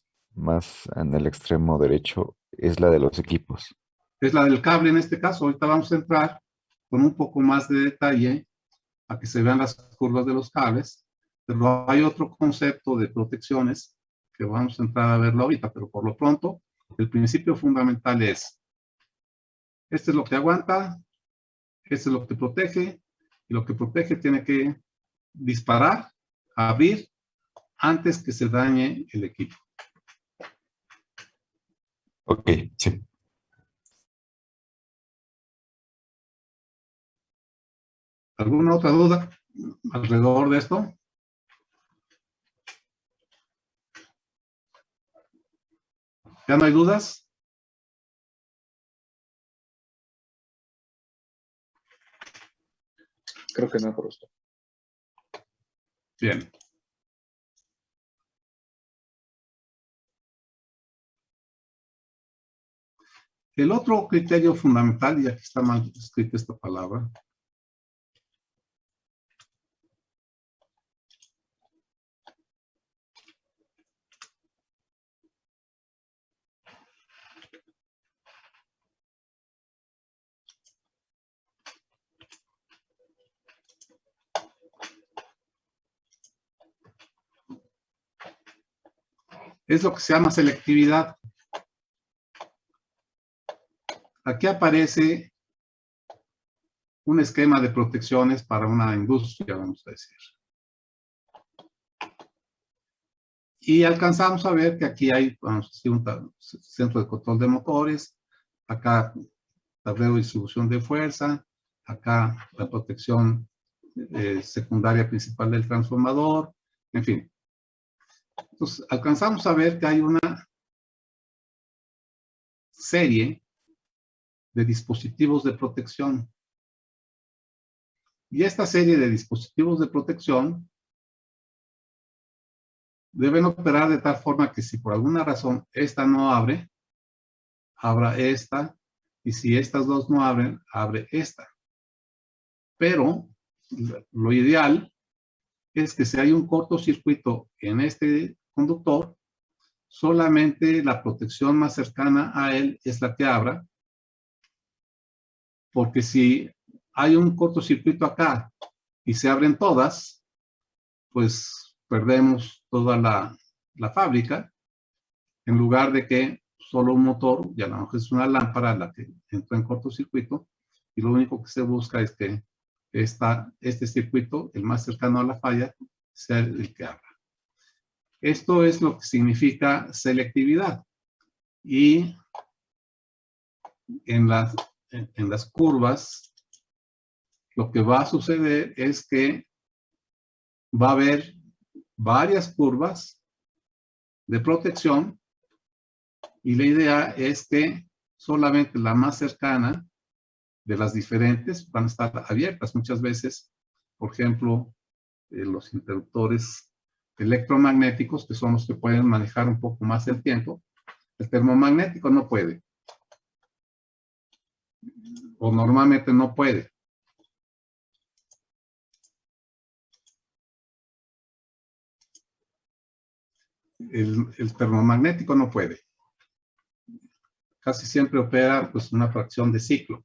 en el extremo derecho es la de los equipos. Es la del cable en este caso. Ahorita vamos a entrar con un poco más de detalle a que se vean las curvas de los cables, pero hay otro concepto de protecciones que vamos a entrar a verlo ahorita, pero por lo pronto el principio fundamental es: este es lo que aguanta, este es lo que protege, y lo que protege tiene que disparar, abrir, antes que se dañe el equipo. Ok, sí. ¿Alguna otra duda alrededor de esto? ¿Ya no hay dudas? Creo que no, por usted. Bien. El otro criterio fundamental, y aquí está mal escrita esta palabra, es lo que se llama selectividad. Aquí aparece un esquema de protecciones para una industria, vamos a decir. Y alcanzamos a ver que aquí hay, vamos a decir, un centro de control de motores, acá tablero de distribución de fuerza, acá la protección secundaria principal del transformador, en fin. Entonces, alcanzamos a ver que hay una serie de dispositivos de protección. Y esta serie de dispositivos de protección deben operar de tal forma que si por alguna razón esta no abre, abra esta, y si estas dos no abren, abre esta. Pero lo ideal es que si hay un cortocircuito en este conductor, solamente la protección más cercana a él es la que abra, porque si hay un cortocircuito acá y se abren todas, pues perdemos toda la fábrica, en lugar de que solo un motor, y a lo mejor es una lámpara la que entra en cortocircuito, y lo único que se busca es que este circuito, el más cercano a la falla, sea el que abra. Esto es lo que significa selectividad. Y en las curvas, lo que va a suceder es que va a haber varias curvas de protección, y la idea es que solamente la más cercana de las diferentes van a estar abiertas. Muchas veces, por ejemplo, los interruptores electromagnéticos, que son los que pueden manejar un poco más el tiempo, el termomagnético no puede, o normalmente no puede. El termomagnético no puede. Casi siempre opera pues una fracción de ciclo.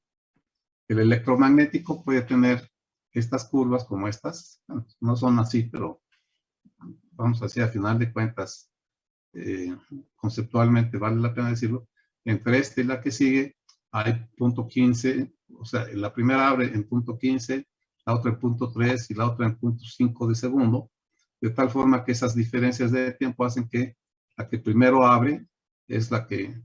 El electromagnético puede tener estas curvas como estas. Bueno, no son así, pero vamos a decir, a final de cuentas, conceptualmente vale la pena decirlo. Entre esta y la que sigue hay punto 15, o sea, la primera abre en punto 15, la otra en punto 3 y la otra en punto 5 de segundo, de tal forma que esas diferencias de tiempo hacen que la que primero abre es la que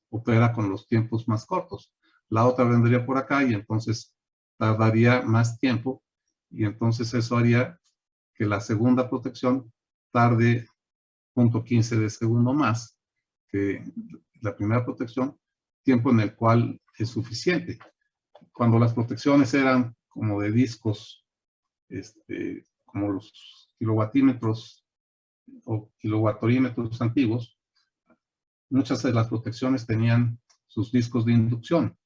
opera con los tiempos más cortos. La otra vendría por acá y entonces tardaría más tiempo y entonces eso haría que la segunda protección tarde 0.15 de segundo más que la primera protección, tiempo en el cual es suficiente. Cuando las protecciones eran como de discos, como los kilowatímetros o kilowattorímetros antiguos, muchas de las protecciones tenían sus discos de inducción.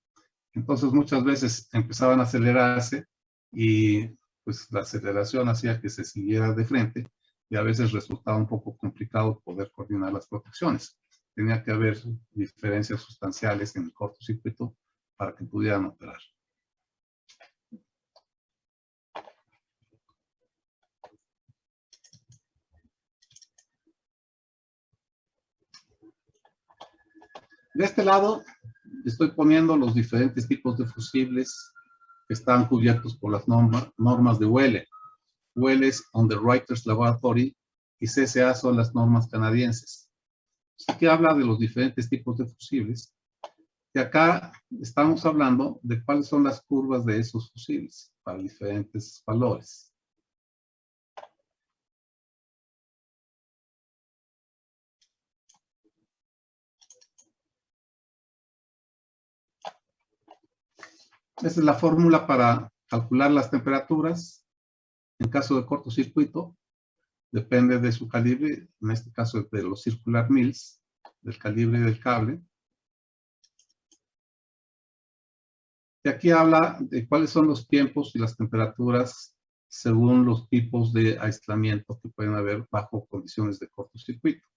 Entonces muchas veces empezaban a acelerarse y pues la aceleración hacía que se siguiera de frente y a veces resultaba un poco complicado poder coordinar las protecciones. Tenía que haber diferencias sustanciales en el cortocircuito para que pudieran operar. De este lado estoy poniendo los diferentes tipos de fusibles que están cubiertos por las normas de WELE. WELE es Underwriters Laboratory y CSA son las normas canadienses. Aquí habla de los diferentes tipos de fusibles. Y acá estamos hablando de cuáles son las curvas de esos fusibles para diferentes valores. Esta es la fórmula para calcular las temperaturas. En caso de cortocircuito, depende de su calibre, en este caso de los circular mills, del calibre del cable. Y aquí habla de cuáles son los tiempos y las temperaturas según los tipos de aislamiento que pueden haber bajo condiciones de cortocircuito.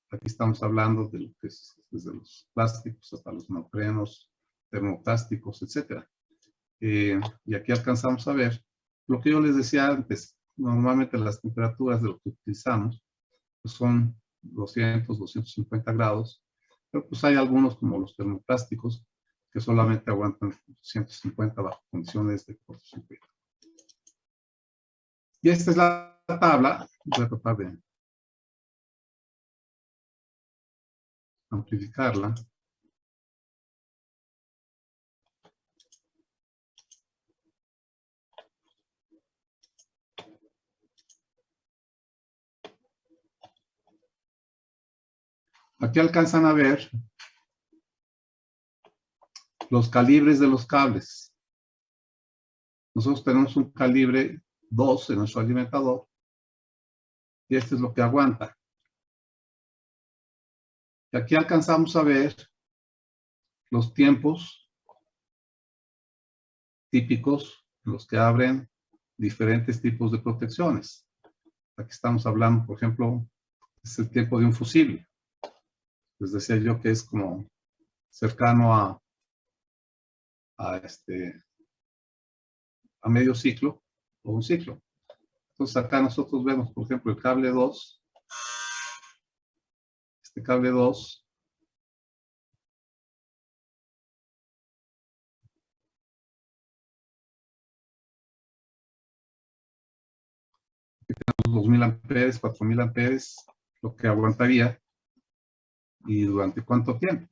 Aquí estamos hablando de lo que es desde los plásticos hasta los neoprenos, termoplásticos, etc. Y aquí alcanzamos a ver lo que yo les decía antes. Normalmente las temperaturas de lo que utilizamos pues son 200, 250 grados, pero pues hay algunos como los termoplásticos que solamente aguantan 150 bajo condiciones de cortocircuito. Y esta es la tabla. Voy a tratar de amplificarla. Aquí alcanzan a ver los calibres de los cables. Nosotros tenemos un calibre 2 en nuestro alimentador y este es lo que aguanta. Y aquí alcanzamos a ver los tiempos típicos en los que abren diferentes tipos de protecciones. Aquí estamos hablando, por ejemplo, es el tiempo de un fusible. Les decía yo que es como cercano a medio ciclo o un ciclo. Entonces acá nosotros vemos, por ejemplo, el cable 2. Este cable 2 2000 amperes, 4000 amperes, lo que aguantaría y durante cuánto tiempo.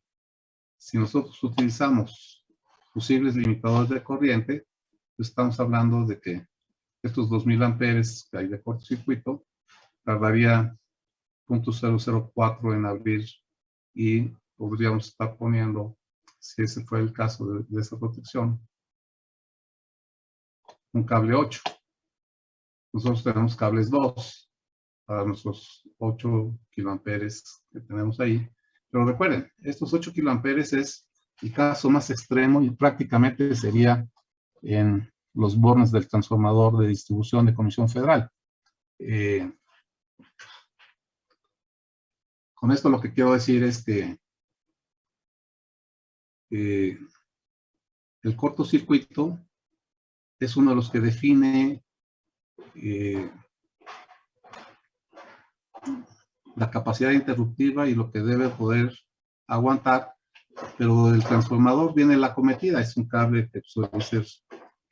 Si nosotros utilizamos fusibles limitadores de corriente, pues estamos hablando de que estos 2000 amperes que hay de cortocircuito tardaría 0.004 en abrir y podríamos estar poniendo, si ese fue el caso de esa protección, un cable 8. Nosotros tenemos cables 2 para nuestros 8 kiloamperes que tenemos ahí. Pero recuerden, estos 8 kiloamperes es el caso más extremo y prácticamente sería en los bornes del transformador de distribución de Comisión Federal. Con esto lo que quiero decir es que el cortocircuito es uno de los que define la capacidad interruptiva y lo que debe poder aguantar, pero del transformador viene la acometida, es un cable que suele ser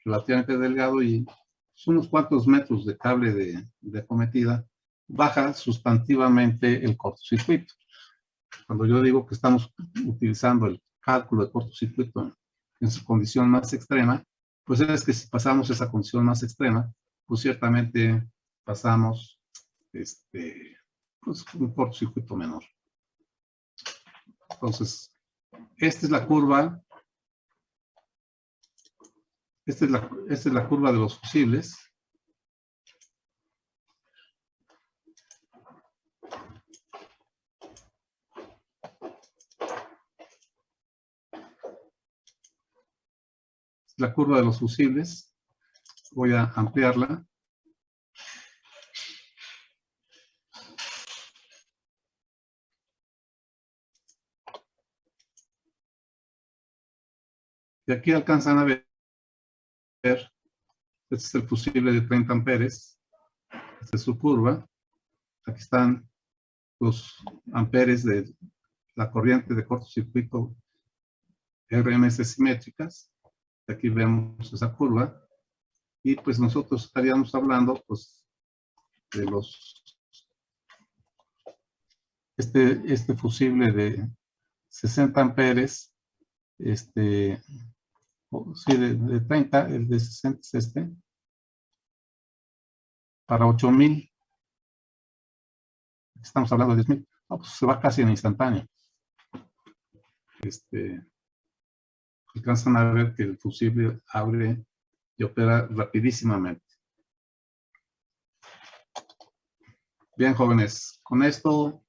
relativamente delgado y son unos cuantos metros de cable de acometida, baja sustantivamente el cortocircuito. Cuando yo digo que estamos utilizando el cálculo de cortocircuito en su condición más extrema, pues es que si pasamos esa condición más extrema, pues ciertamente pasamos pues un cortocircuito menor. Entonces, esta es la curva. Esta es la curva de los fusibles. La curva de los fusibles. Voy a ampliarla. Y aquí alcanzan a ver, este es el fusible de 30 amperes. Esta es su curva. Aquí están los amperes de la corriente de cortocircuito RMS simétricas. Aquí vemos esa curva. Y pues nosotros estaríamos hablando pues de este fusible de 60 amperes, sí, de 30, el de 60 es este, para 8000. Estamos hablando de 10,000. No, pues se va casi en instantáneo. Alcanzan a ver que el fusible abre y opera rapidísimamente. Bien, jóvenes, con esto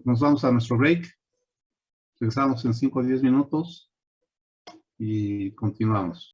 nos vamos a nuestro break. Regresamos en 5 o 10 minutos y continuamos.